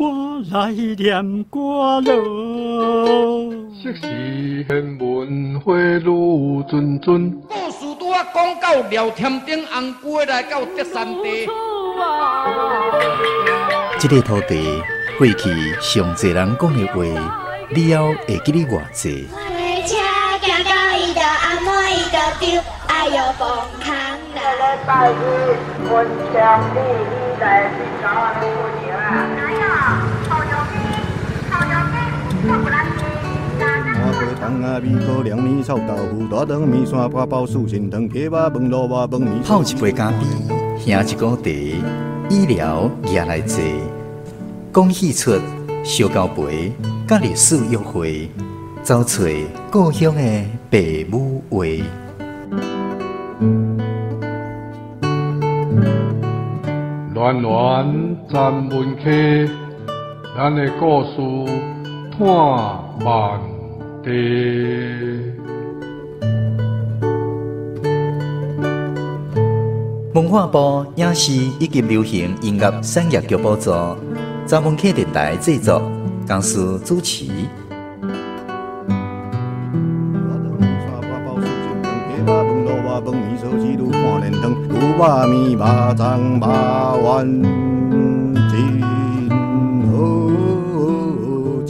歌来念歌咯。昔时贤文花女谆谆，故事拄啊讲到廖添丁红龟来到德山地。这个土地过去上侪人讲的话，你还会记得偌济？车行到伊就阿妈伊就丢，哎哟崩空啦！礼拜日温强丽伊来去找我的姑娘啊！哪有？好油鸡，好油鸡，我不来吃。麻婆汤啊，米糕、凉面、臭豆腐、大肠面线、八宝素心汤、鸡肉饭、卤肉饭、面。泡一杯咖啡，兄一锅茶，医疗也来坐。讲戏出烧交陪，甲历史约会，找找故乡的爸母话。暖暖站门溪，咱的故事探万地。文化部影视以及流行音乐产业局补助，查门客电台制作，公司主持。饭面烧鸡肉看连汤，牛肉面、肉粽、肉丸，真好食。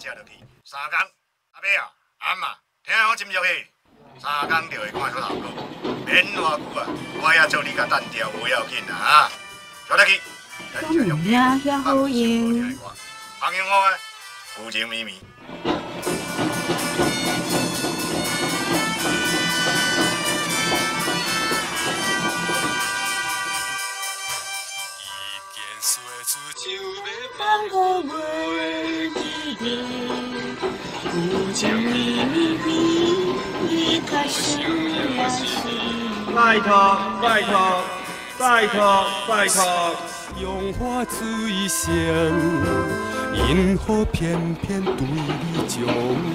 食落去，3天，阿伯啊，暗啊，听我斟落去，3天就会看出效果。免偌久啊，我也做你甲单调，不要紧啊，做落去。咱们俩遐好用。朋友我的，有情绵绵。当我为你的无情秘密，你开始了心。拜托，拜托，拜托，拜托，用花水仙，因何偏偏对你钟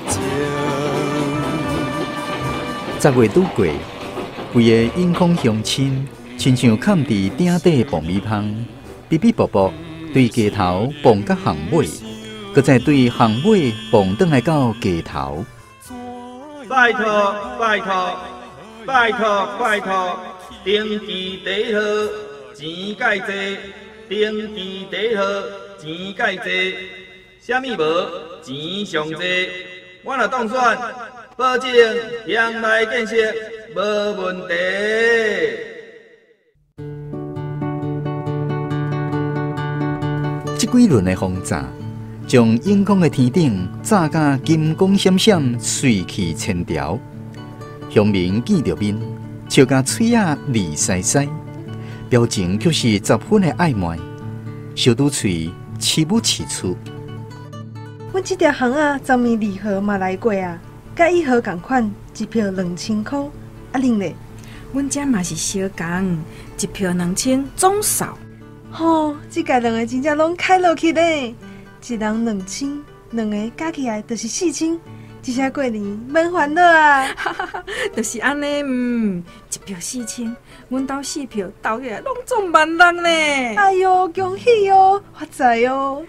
情？10月拄过，规个永康乡亲，亲像崁伫鼎底爆米香，比比薄薄。对鸡头蹦到巷尾，搁再对巷尾蹦转来到鸡头。拜托，拜托，拜托，拜托，登记第号钱介济，登记第号钱介济，啥物无钱上济，我若当选，保证乡内建设无问题。这几轮的轰炸，将永康的天顶炸甲金光闪闪，水气千条。乡民见着面，笑甲嘴仔利塞塞，表情却是十分的暧昧，小拄嘴，凄不凄楚。阮这条巷啊，10年2号嘛来过啊，甲1号同款，一票2000块。啊，恁咧？阮这嘛是小共，一票2000总少。吼，这家两个真正拢开落去咧，一人2000，两个加起来就是4000，这下过年免烦恼啊！就是安尼，一票4000，阮兜4票斗起来拢中万人呢。哎哟，恭喜哦，发财哦！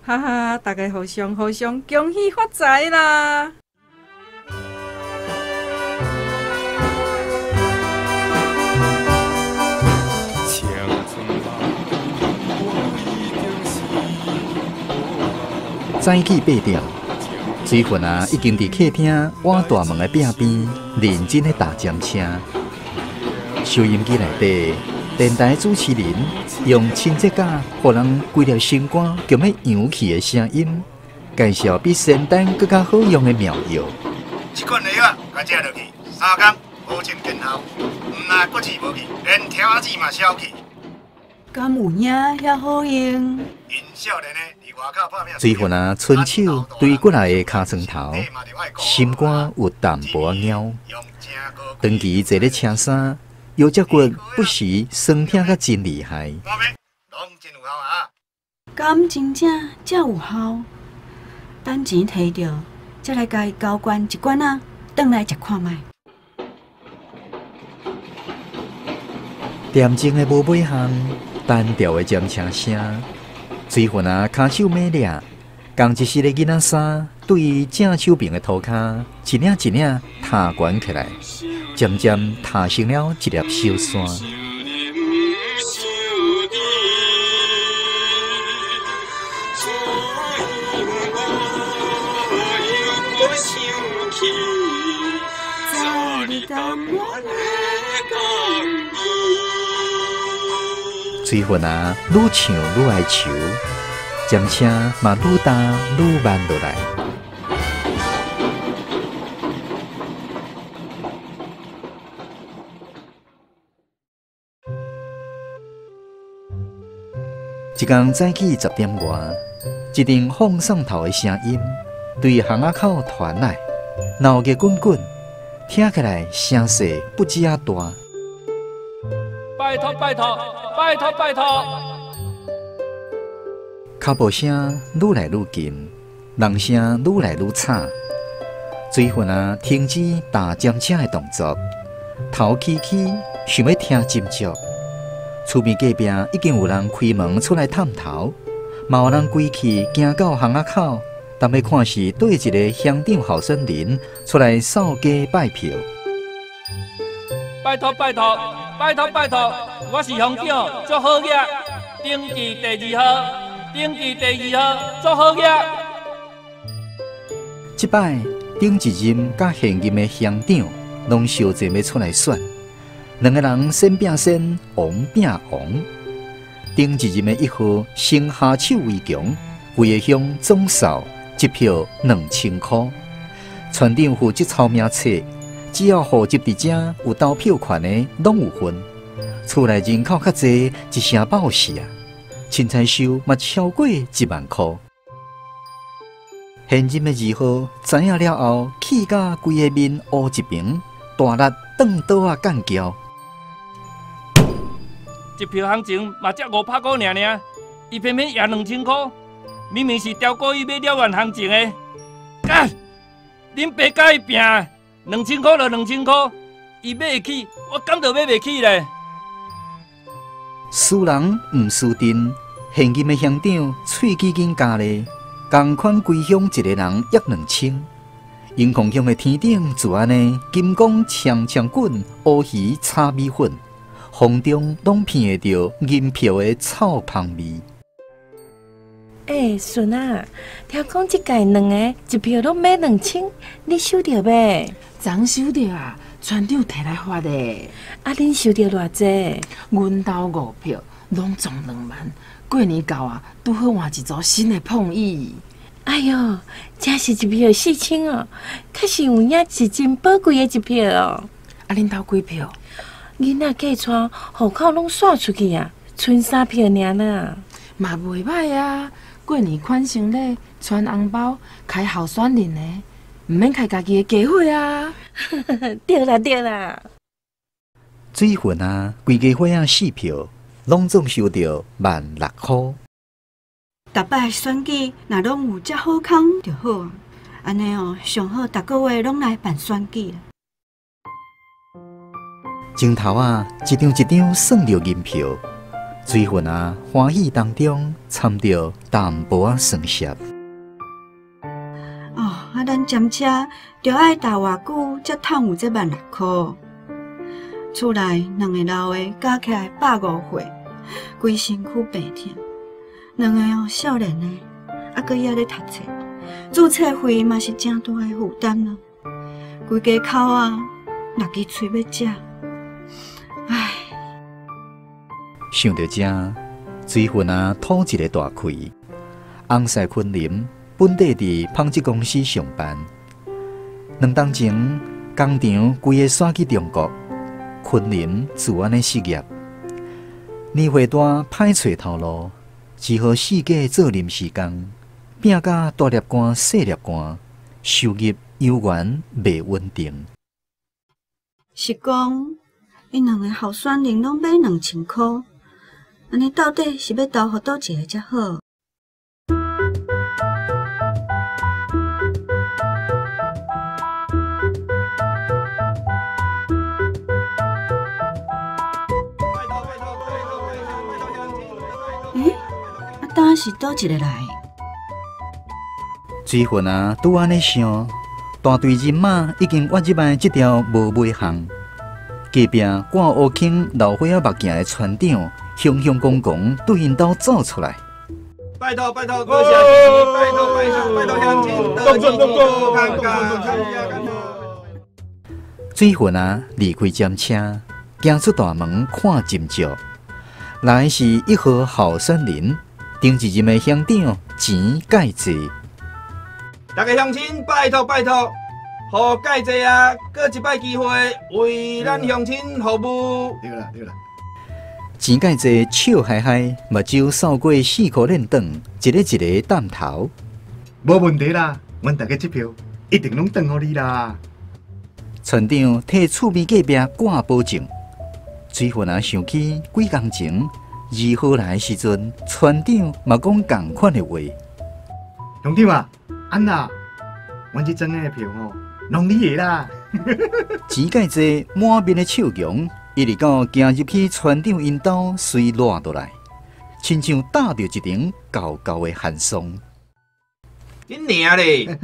哈哈，大家互相恭喜发财啦！早起8点，水份啊已经伫客厅碗大门的壁边认真的打针车。收音机内底，电台主持人用亲切感，互人规条心肝强要扬起的声音，介绍比仙丹更加好用的妙药。这款药啊，甲食落去，3天无保证见效。唔但骨刺无去，连条子嘛消去。敢有影遐好用？因少年的伫外口拍拼。水云啊，伸手对过来的尻川头，心肝有淡薄仔猫。长期坐咧车衫，腰脊骨不时酸痛甲真厉害。拢真有效啊！敢真正遮有效？等钱摕着，才来甲伊交关一罐啊，转来食看卖。恬静的无尾巷，单调的尖车声，水云啊，骹手猛掠，共一丝的囡仔衫对正手边的涂骹一领一领踏悬起来，渐渐踏成了一粒小山。水云啊，愈唱愈爱愁，渐车嘛愈重愈慢落来。一天早起10点外，一阵放送头的声音对巷仔口传来，闹热滚滚，听起来声势不止啊大。拜托拜托拜托拜托！脚步声愈来愈近，人声愈来愈吵。水云啊，停止踏尖车的动作，头起起，想要听真足。厝边隔壁已经有人开门出来探头，嘛有人归去行到巷仔口，等要看是对一个乡长候选人出来扫街拜票。拜托拜托拜托拜托！我是乡长，祝好嘢！登记第2号，登记第2号，祝好嘢！即摆顶一任甲现任的乡长拢相争要出来选，两个人先拼先，王拼王。顶一任的1号先下手为强，为个乡总扫1票2000块。村长负责抄名册，只要户籍伫遮有投票权的，拢有份。厝内人口较济，一声报死啊！凊彩收嘛超过1万块。现任的2号知影了后，气甲规个面乌一平，大力转倒啊干叫。1票行情嘛才500块尔，伊偏偏赢2000块，明明是调过伊买了完行情的。干！恁爸甲伊拼，2000块就2000块，伊买会起，我敢就买袂起咧。输人毋输阵，现任的乡长喙齿紧加咧，同款归乡一个人约2000。永康乡的天顶就安尼，金光呛呛滚，乌鱼炒米粉，风中拢闻会着银票的臭香味。孙啊，听讲即届2个1票拢买2000，你收着未？昨收着啊，村长摕来发的。啊，恁收着偌济？阮兜5票，拢中2万。过年到啊，拄好换一组新的碰椅。哎哟，真是1票4000哦，确实有影是真宝贵的1票哦。啊，恁兜几票？囡仔嫁娶，户口拢刷出去啊，剩3票尔啦。嘛袂歹啊，过年款生礼，传红包，开候选人的，毋免开家己的家伙啊。对啦对啦。水云啊，规家伙仔4票，拢总收着16000块。逐摆选举，若拢有遮好康就好啊。安尼哦，上好逐个月拢来办选举啦。前头啊，一张一张算着银票，水云啊欢喜当中掺着淡薄仔酸涩。啊，咱占车着爱搭偌久才趁有这16000块。厝内2个老的加起来150岁，规身躯病痛。2个少年的，还阁还咧读册，注册费嘛是正大的负担咯。规家口啊，六支嘴要食，唉。想到这，水云啊吐一个大气。翁婿昆林本地伫纺织公司上班，2年前工厂规个徙去中国，昆林自安的事业。年岁大，歹找头路，只好四界做临时工，拼甲大粒官、细粒官，收入悠远袂稳定。是讲，因两个候选人拢买2000块，安尼到底是要投互倒一个才好？当然是倒一个来。水云啊，拄安尼想，大队人马已经越入来这条无尾巷。隔壁挂乌青老花仔目镜的船长，雄雄公公对因兜走出来。拜托拜托，各乡亲，拜托拜托拜托乡亲，多支持看看。水云啊，离开站车，行出大门看斟酌，来是1号候选人。丁一任的乡长钱介济，大家乡亲拜托拜托，互介济啊，搁一摆机会为咱乡亲服务。对啦对啦。钱介济笑嗨嗨，目睭扫过4颗链长，一个一个弹头。无问题啦，阮大家这票一定拢转互你啦。村长替厝边隔壁挂保证。水云啊，想起几工前。2号来的时阵，村长嘛讲同款的话。乡长啊，安娜，阮这庄的票吼，拢你的啦。钱介济满面的笑容，一直到行入去村长因兜，随落倒来，亲像搭着一顶高高的寒霜。恁娘咧，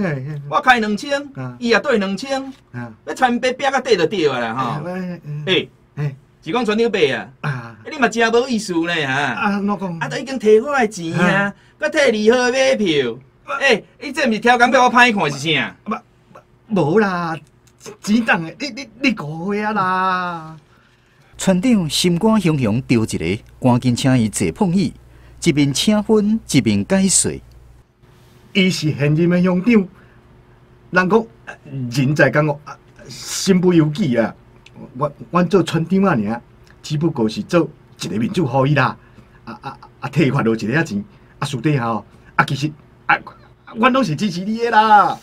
我开2000，伊也对2000，要穿白饼甲缀就对啊啦吼。诶，是讲村长伯啊，你嘛真无意思呢哈。哪讲？都已经摕我的钱啊，搁摕2号买票。诶，你这毋是挑工叫我歹看是啥？无啦，钱当的，你误会啊啦。村长心肝熊熊丢一个，赶紧请伊坐碰椅，一面请分，一面解说。伊是现任的乡长，人讲人在江湖，身不由己啊。阮做村长啊，尔，只不过是做一个民主互伊啦，替发落一个仔钱，私底下吼，其实阮拢是支持你的啦。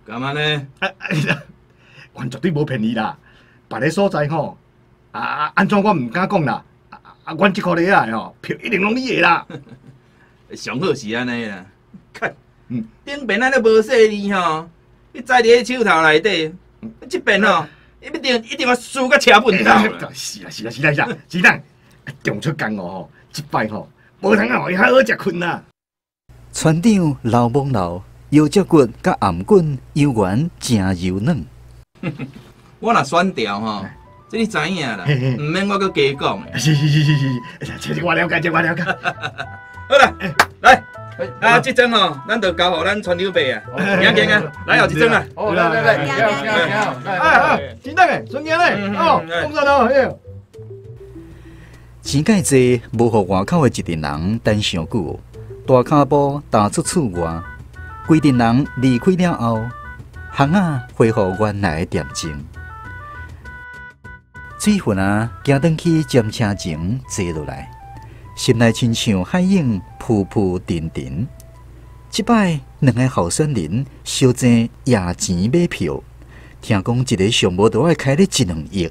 干嘛呢？阮绝对无骗你啦，别个所在吼，安怎我毋敢讲啦，阮即颗梨啊吼，票一定拢你的啦。上好是安尼啦，看，顶边咱咧无细腻吼，你栽伫迄手头内底。这边哦，一定要输甲车粪斗。是啦，是当中出工哦，这摆吼，无通互伊好好食困啦。村长老懵老，腰脊骨甲颔棍悠圆真柔软。我若选调吼，这你知影啦，唔免我搁加讲。是，这我了解，我了解。好啦，来。这张吼，咱就交互咱村长伯啊，行啊，来后一张啦。哦，来，行，真等诶，顺行嘞，哦，讲啥咯？钱介济无互外口的一群人等上久，大脚步踏出厝外，规群人离开了后，巷仔恢复原来的恬静。水云啊，行转去站车前坐落来。心内亲像海涌浮浮沉沉。即摆两个候选人小争野钱买票，听讲一个上无就爱开咧1、2亿。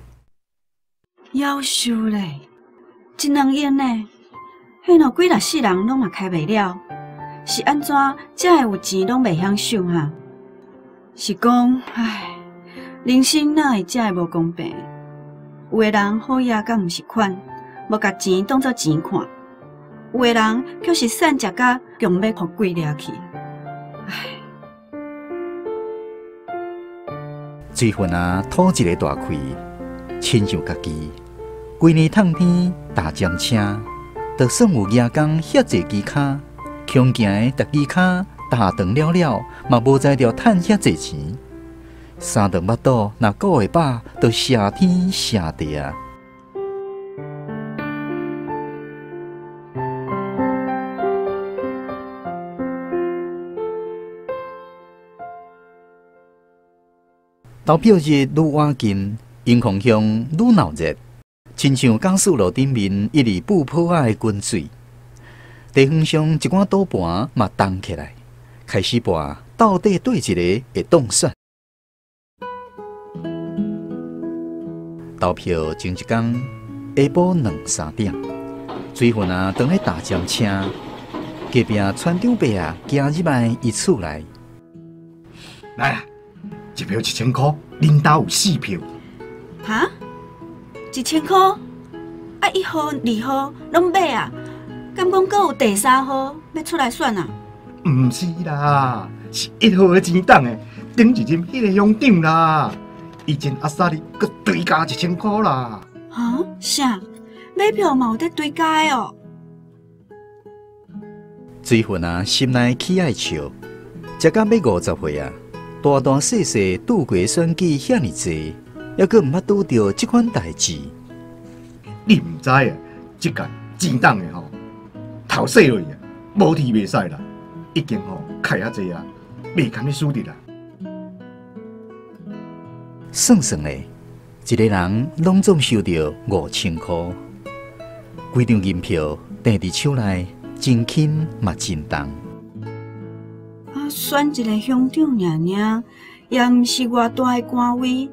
夭寿咧，1、2亿呢？迄两几60世人拢嘛开袂了，是安怎才会有钱拢袂晓想哈？是讲，唉，人生哪会这会无公平？有个人好野甲毋是款，无甲钱当作钱看。有个人却是善食甲强要互鬼掠去，唉！水云啊，吐一个大气，亲像家己规年烫天搭站车，就算有夜工遐济机卡，强行的逐支卡搭长了了，嘛无在着趁遐济钱。三顿巴肚若顾会饱，就谢天谢地啊！投票日愈晚近，阴风乡愈闹热，亲像高速路顶面一粒不破的滚水。地方上一寡赌盘嘛动起来，开始博到底对一个会当选。投票前一天下晡2、3点，水云啊当咧大轿车，隔壁村长伯啊行入来伊厝内。来啦，一票1000块，恁兜有4票。哈？1000块？啊，1号、2号拢买啊？敢讲阁有第3号要出来选啊？毋是啦，是1号的钱档的，顶一任迄个乡长啦，以前阿萨哩阁追加1000块啦。哈？啥？买票嘛有得追加的哦？水云啊，心内起爱笑，食到要50岁啊，大大细细拄过选举遐尼济，还阁毋捌拄到即款代志。你毋知啊，即届钱档的吼，头洗落去啊，无天袂使啦，已经吼开啊济啊，袂堪你输得啦。算算嘞，一个人拢总收到5000块，规张银票摕伫手内，真轻嘛真重。啊，选一个乡长尔，也毋是偌大的官位，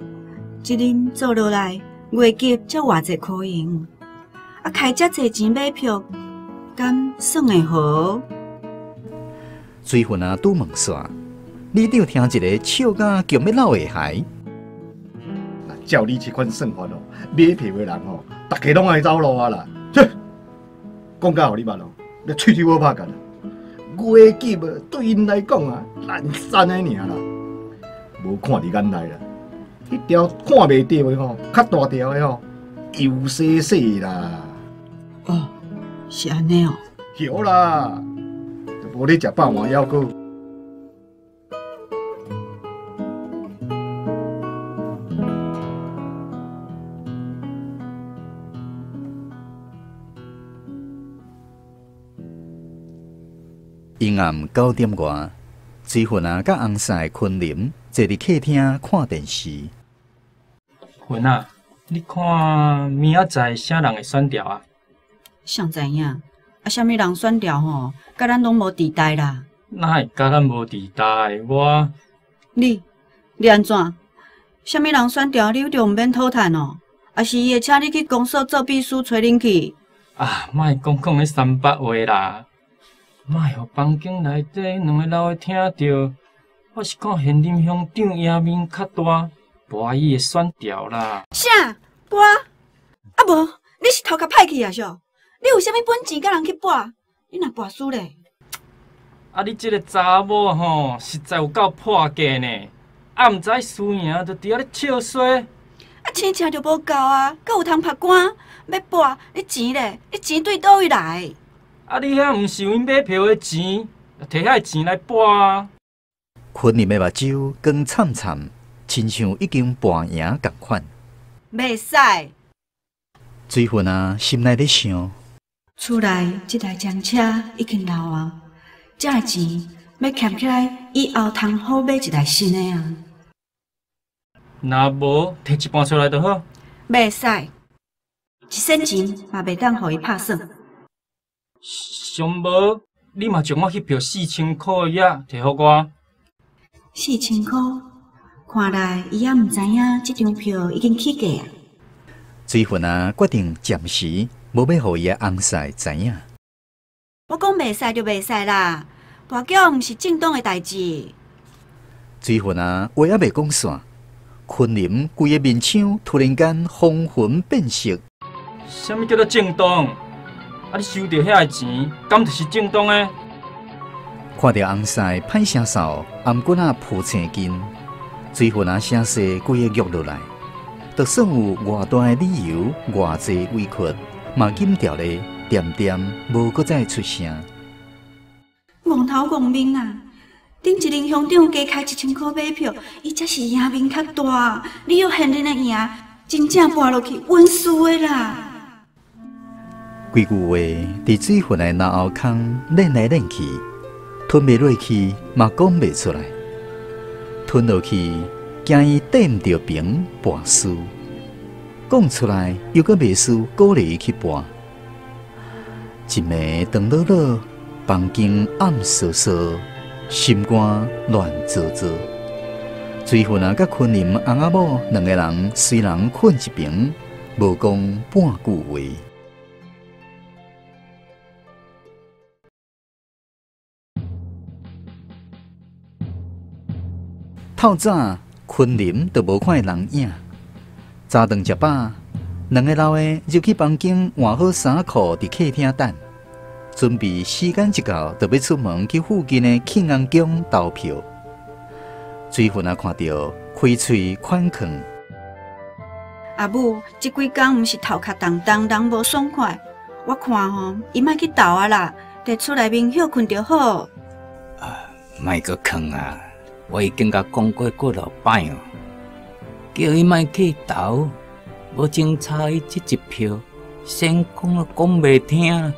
一任做落来，月结才偌济可用，啊，开遮济钱买票，敢算会好？水云啊，拄问煞，你得听一个笑甲强要闹的孩。照你这款算法哦，买票的人哦，大家拢爱走路啊啦。切，讲甲互你捌哦，你喙齿好拍干啦。月结啊，对因来讲啊，烂散的尔啦，无看伫眼内啦。迄条看袂到的吼，较大条的吼，油细细啦。哦，是安尼哦。晓啦，就无咧食饱满腰果。阴暗9点外，水云啊，甲翁婿昆林坐伫客厅看电视。云啊，你看明仔载啥人会选调啊？谁知影？啊，啥物人选调吼，甲咱拢无地带啦。哪会甲咱无地带？你安怎？啥物人选调，你就毋免讨谈哦？啊是伊会请你去公所做秘书找恁去？啊，莫讲迄300话啦！莫互房间内底2个老的听到，我是讲现任乡长赢面较大，无伊会选调啦。啥？博？啊无，你是头壳歹去啊？少？你有啥物本钱甲人去博？你若博输咧？啊，你这个查某吼，实在有够破格呢！啊，毋知输赢，就伫遐咧笑衰。啊，钱钱就无够啊，阁有通拍官？要博，你钱咧？你钱对倒位来？啊，你遐毋是因买票的钱，摕遐钱来博啊！昆林的目睭光惨惨，亲像已经博赢共款。袂使。水云啊，心内咧想：厝内这台将车已经老啊，这个钱要欠起来，以后通好买一台新的啊。若无摕一半出来就好。袂使，一仙钱嘛袂当互伊拍算。上无，你嘛将我迄票4000块也摕互我。4000块，看来伊也毋知影这张票已经起价啊。水云啊，决定暂时无要互伊的翁婿知影。我讲袂使就袂使啦，博缴毋是正当的代志。水云啊，话还袂讲煞，昆林规个面腔突然间红魂变色。啥物叫做正当？啊！你收到遐个钱，敢就是正当的？看到翁婿歹声扫，颔骨仔浮青筋，水云啊声势规个弱落来。就算有偌大的理由，偌济委屈，嘛忍掉咧，点点无搁再出声。戆头戆面啊！顶一任乡长加开1000块买票，伊才是赢面较大。你要现任的赢，真正跋落去稳输的啦。规句话伫水云的脑后空练来练去，吞袂落去，嘛讲袂出来。吞落去，惊伊缀毋着平跋输，讲出来又搁袂输鼓励伊去跋。一暝长落落，房间暗烁烁，心肝乱糟糟。水云啊，甲昆林翁仔某两个人虽然困一边，无讲半句话。透早，昆林就无看人影。早顿食饱，两个老的就去房间换好衫裤，伫客厅等，准备时间一到，就要出门去附近的庆安宫投票。水云啊，看到开喙款劝：“阿母，即几工毋是头壳重重，人无爽快。我看吼，伊莫去投啊啦，伫厝内面休困就好。”莫阁劝啊！我已经甲讲过几落摆哦，叫伊莫去投，无情差伊即一票，先讲袂听。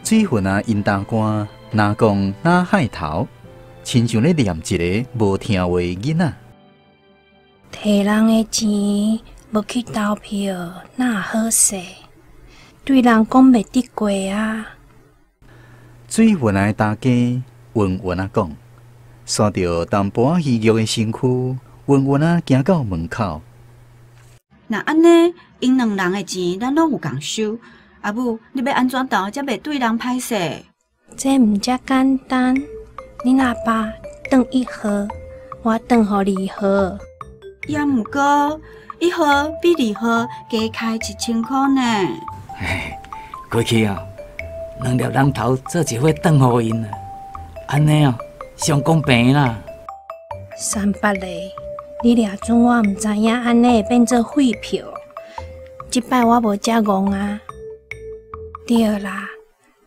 水云啊，因大官哪讲哪害头，亲像咧念一个无听话的囡仔。摕人的钱，无去投票，哪好势？对人讲袂得过啊！水云啊，大家云云啊讲。刷着淡薄仔虚弱的身躯，稳稳啊行到门口。那安尼，因两人的钱咱拢有共收。阿母，你要安怎投才袂对人歹势？这毋遮简单。恁阿爸转1号，我转互2号。也毋过1号比2号加开1000块呢。过去啊，两粒人头做一伙转互因啊，安尼啊。上公平啦！300个，你掠准我毋知影安尼会变做废票。即摆我无遮戆啊！对啦，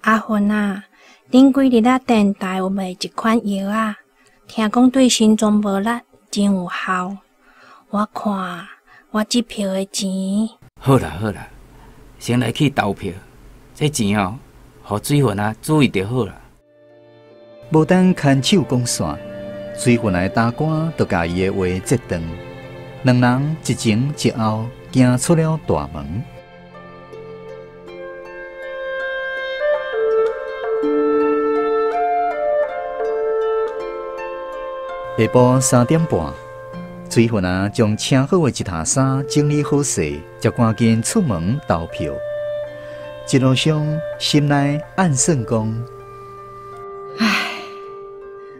阿芬啊，恁几日啊电台有卖一款药啊？听讲对心脏无力，真有效。我看我即票的钱……好啦好啦，先来去投票。这钱哦，互水云啊注意就好啦。无等牵手讲线，水云来大官就甲伊的话截断，两人一前一后行出了大门。下晡3点半，水云啊将请好的一套衫整理好势，才赶紧出门投票。一路上心内暗算讲：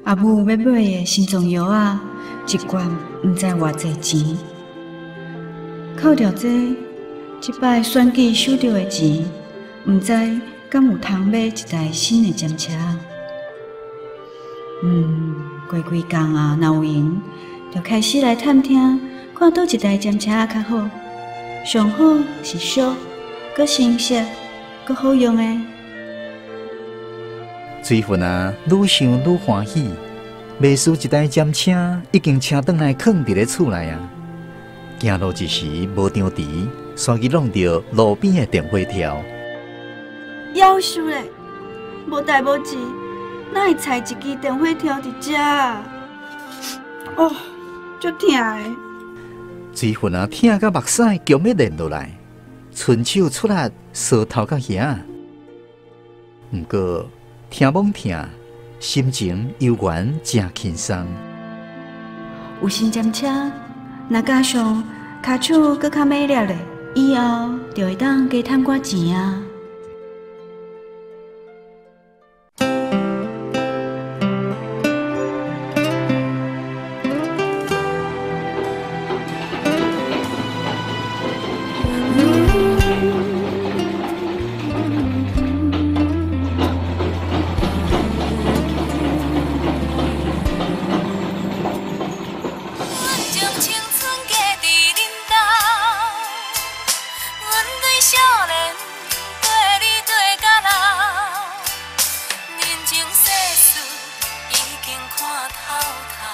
阿母要买的心脏药啊，一罐毋知偌济钱。靠着这，即摆选举收到的钱，毋知敢有通买一台新的检车。过几工啊，若有闲，就开始来探听，看倒一台检车较好。上好是俗，阁新式，阁好用的。水云啊，愈想愈欢喜，袂输一台检车已经车转来放伫咧厝内啊。行路一时无张持，煞去弄着路边的电火条。夭寿咧，无代无志，哪会踩一支电火条伫遮？哦，足痛的。水云啊，疼甲目屎强要连落来，伸手出力扫头壳遐。毋过疼懵疼，心情悠然真轻松。有新检车，若加上骹手搁较美丽咧，以后就会当加趁寡钱啊。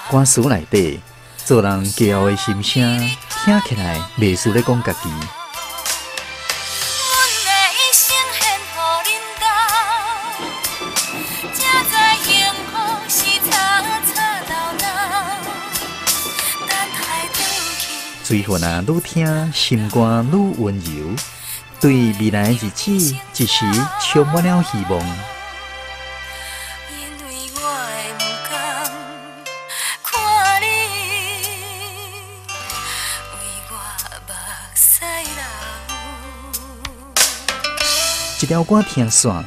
歌词内底，做人骄傲的心声，听起来袂输咧讲家己。水云啊，愈听心肝愈温柔，对未来日子一时充满了希望。一条歌听煞，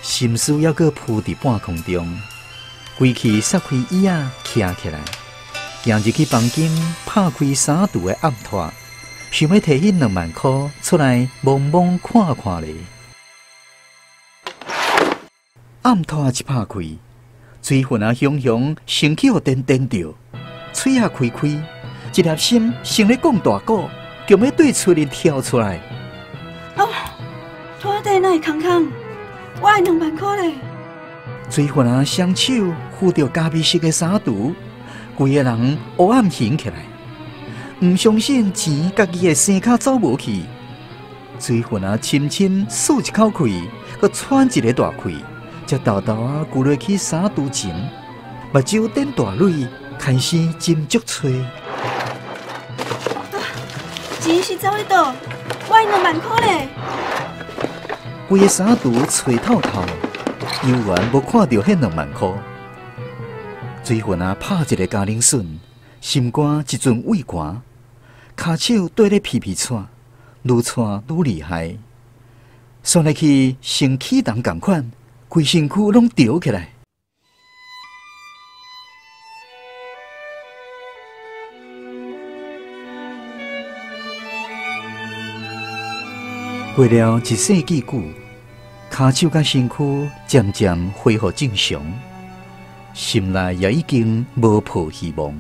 心思还阁浮伫半空中，规气撒开椅仔徛起来，行入去房间，拍开衫櫥的暗拖，想要摕迄2万块出来摸摸看看咧。暗拖一拍开，水云啊熊熊身躯互颠着，嘴啊开开，一粒心生咧讲大鼓，强要对厝里跳出来。拖地哪会空空？我爱2万块咧！水云啊，双手扶着咖啡色的衫櫥，规个人黑暗醒起来，唔相信钱家己的生骹走无去。水云啊，深深漱一口气，佮喘一个大气，才豆豆啊跪落去衫櫥前，目睭点大泪，开始斟酌吹。钱是走咧倒？我爱2万块咧！规个衫櫥吹透透，犹原无看到迄2万块。水云啊，拍一个家庭笋，心肝一阵畏寒，骹手对咧皮皮喘，愈喘愈厉害，算来去像起动共款，规身躯拢摇起来。过了1世纪久，骹手甲身躯渐渐恢复正常，心内也已经无抱希望。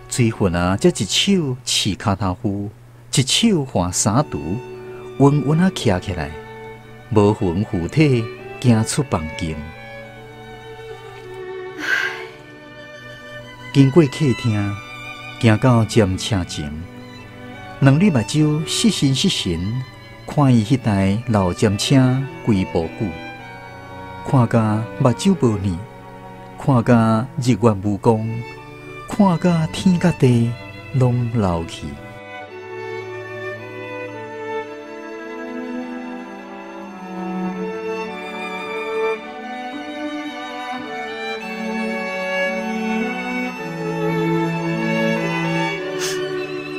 水云啊，则一手饲骹头夫，一手换衫櫥，稳稳啊徛起来，无魂附体，行出房间。经过客厅，行到尖车前，2粒目睭失神失神。看伊迄台老尖车规步久，看甲目睭无念，看甲日月无光，看甲天甲地拢流去。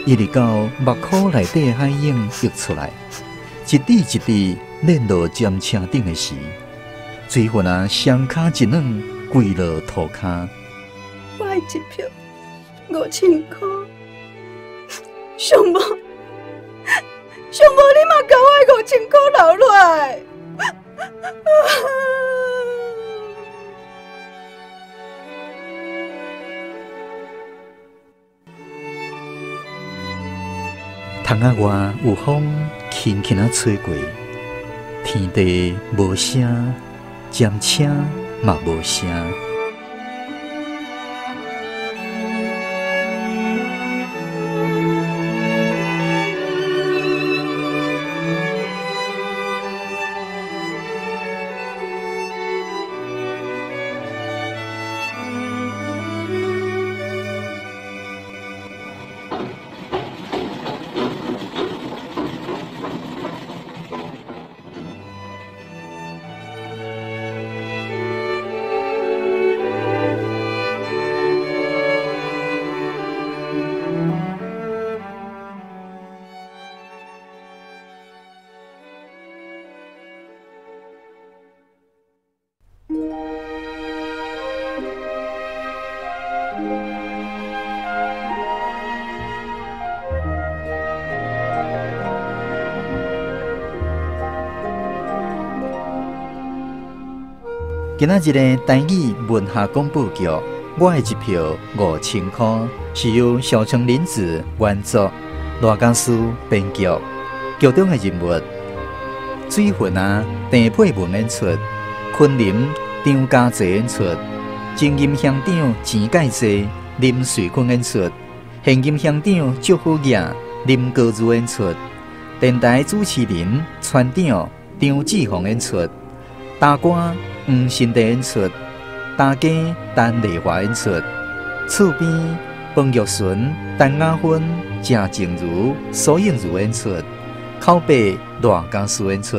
一直到目眶内底海影溢出来。一滴一滴碾落尖车顶的时，水云啊双脚一软，跪落涂骹。我的一票5000块，上无你嘛甲我的5000块留落来。窗仔外有风轻轻啊吹过，天地无声，尖车嘛无声。今仔日的台语文学广播剧《我的一票5000块》是由小城林子原作，罗家师编剧，剧中的人物水云啊、陈佩文演出，昆林、张家济演出，前任乡长钱介济、林瑞坤演出，现任乡长祝福业、林高如演出，电台主持人船长张志宏演出，大官黄新地演出，大家陈丽华演出，厝边彭玉纯、陈雅芬、郑静茹、苏映如演出，口碑赖家书演出。